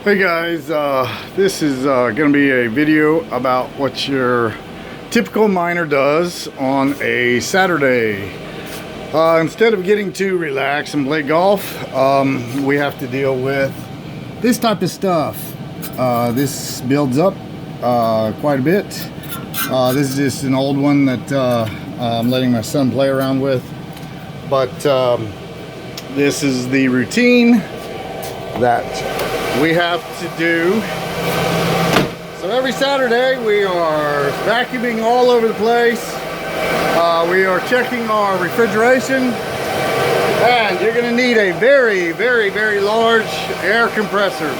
Hey guys, this is going to be a video about what your typical miner does on a Saturday. Instead of getting to relax and play golf, we have to deal with this type of stuff. This builds up quite a bit. This is just an old one that I'm letting my son play around with. But this is the routine that we have to do. So every Saturday we are vacuuming all over the place. We are checking our refrigeration, and you're going to need a very large air compressor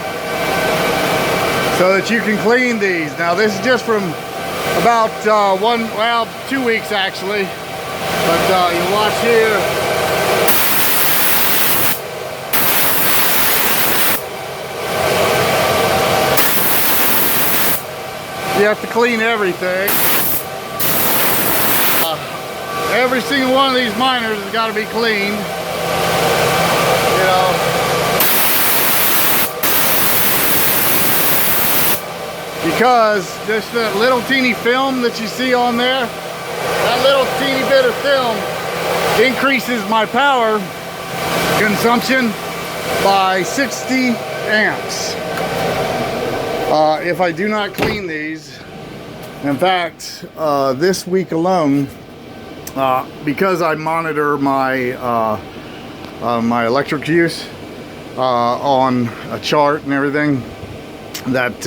so that you can clean these. Now this is just from about 2 weeks actually, but you watch here. You have to clean everything. Every single one of these miners has got to be cleaned. You know. Because just that little teeny film that you see on there, that little teeny bit of film increases my power consumption by 60 amps. If I do not clean these, in fact, this week alone, because I monitor my my electric use on a chart and everything, that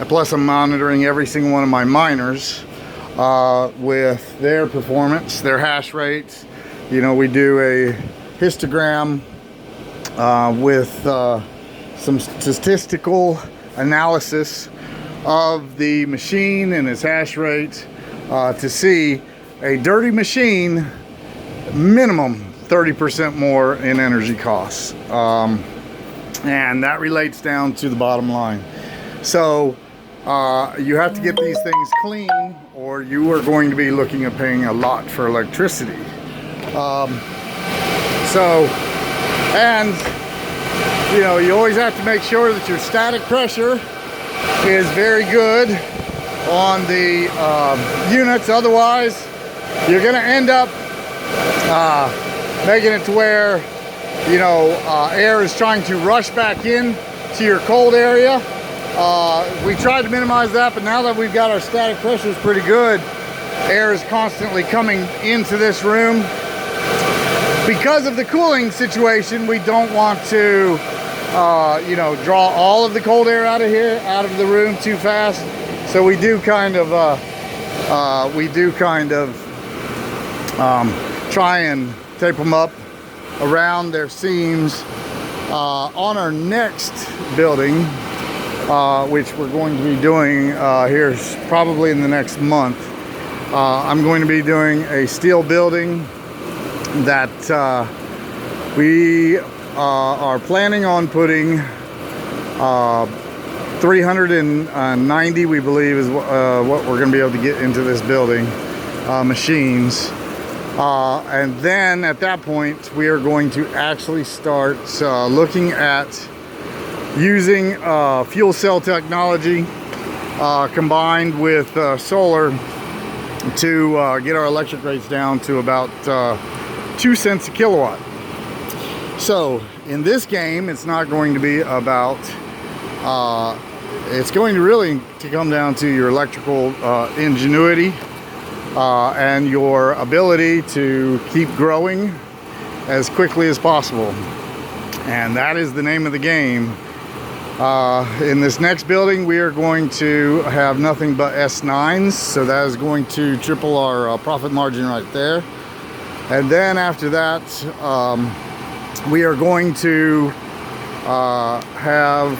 plus I'm monitoring every single one of my miners with their performance, their hash rates. You know, we do a histogram with some statistical analysis of the machine and its hash rate to see a dirty machine minimum 30% more in energy costs, and that relates down to the bottom line. So you have to get these things clean, or you are going to be looking at paying a lot for electricity. And you know, you always have to make sure that your static pressure is very good on the units. Otherwise, you're going to end up making it to where, you know, air is trying to rush back in to your cold area. We tried to minimize that, but now that we've got our static pressures pretty good, air is constantly coming into this room. Because of the cooling situation, we don't want to you know, draw all of the cold air out of the room too fast. So we do kind of try and tape them up around their seams. On our next building, which we're going to be doing here probably in the next month, I'm going to be doing a steel building that we are planning on putting 390, we believe, is what we're going to be able to get into this building, machines. And then at that point, we are going to actually start looking at using fuel cell technology combined with solar to get our electric rates down to about 2 cents a kilowatt. So in this game, it's not going to be about, it's going to really come down to your electrical ingenuity and your ability to keep growing as quickly as possible. And that is the name of the game. In this next building, we are going to have nothing but S9s, so that is going to triple our profit margin right there. And then after that, we are going to have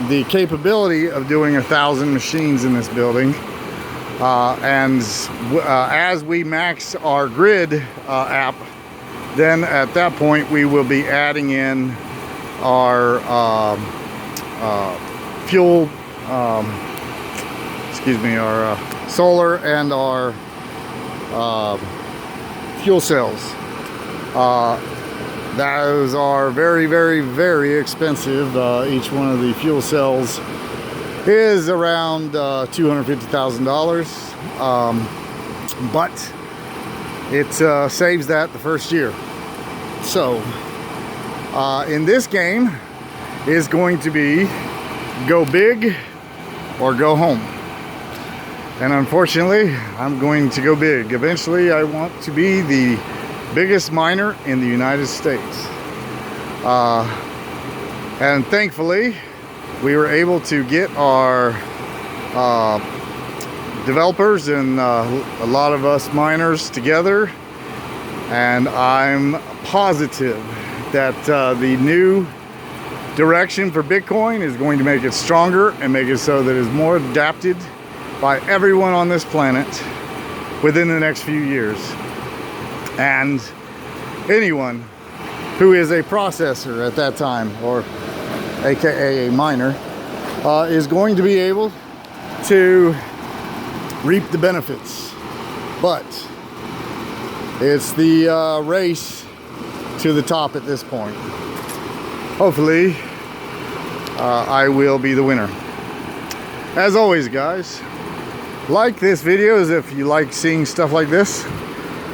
the capability of doing 1,000 machines in this building. And as we max our grid app, then at that point we will be adding in our fuel, our solar and our fuel cells. Those are very, very, very expensive. Each one of the fuel cells is around $250,000, but it saves that the first year. So in this game is going to be go big or go home. And unfortunately, I'm going to go big. Eventually, I want to be the biggest miner in the United States. And thankfully, we were able to get our developers and a lot of us miners together. And I'm positive that the new direction for Bitcoin is going to make it stronger and make it so that it's more adapted by everyone on this planet within the next few years. And anyone who is a processor at that time, or aka a miner, is going to be able to reap the benefits. But it's the race to the top at this point. Hopefully, I will be the winner. As always, guys, like this video if you like seeing stuff like this.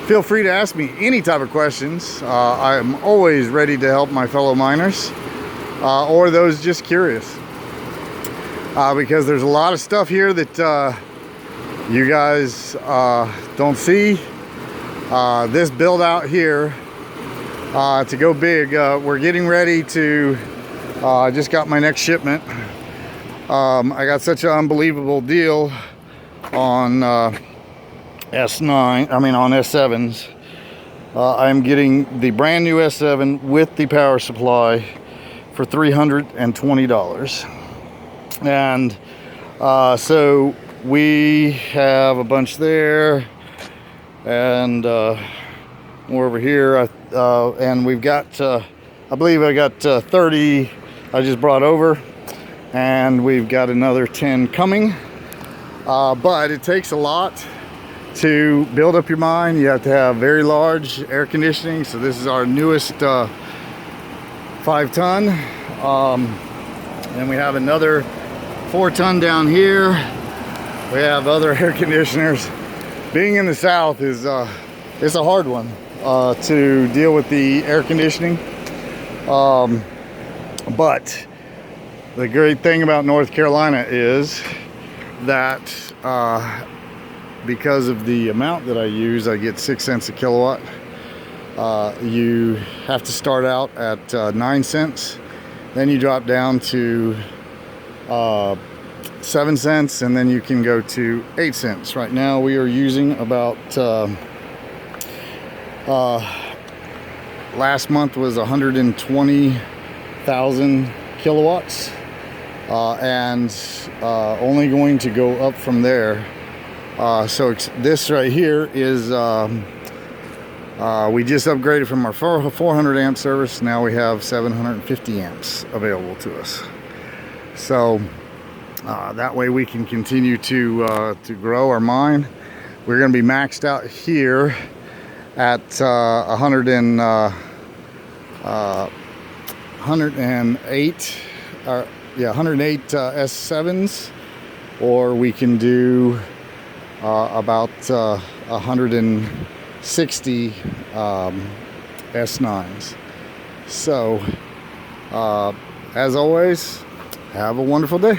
Feel free to ask me any type of questions. I'm always ready to help my fellow miners or those just curious. Because there's a lot of stuff here that you guys don't see. This build out here to go big, we're getting ready to, I just got my next shipment. I got such an unbelievable deal on S9, on S7s. I'm getting the brand new S7 with the power supply for $320. And so we have a bunch there, and more over here, and we've got, I believe I got 30 I just brought over, and we've got another 10 coming. But it takes a lot to build up your mine. You have to have very large air conditioning. So this is our newest 5-ton. And we have another 4-ton down here. We have other air conditioners. Being in the South is it's a hard one to deal with the air conditioning. But the great thing about North Carolina is that because of the amount that I use, I get 6 cents a kilowatt. You have to start out at 9 cents, then you drop down to 7 cents, and then you can go to 8 cents. Right now we are using about last month was 120,000 kilowatts, and only going to go up from there. So this right here is we just upgraded from our 400 amp service. Now we have 750 amps available to us. So that way we can continue to grow our mine. We're going to be maxed out here at 108 S7s, or we can do about 160 S9s. So as always, have a wonderful day.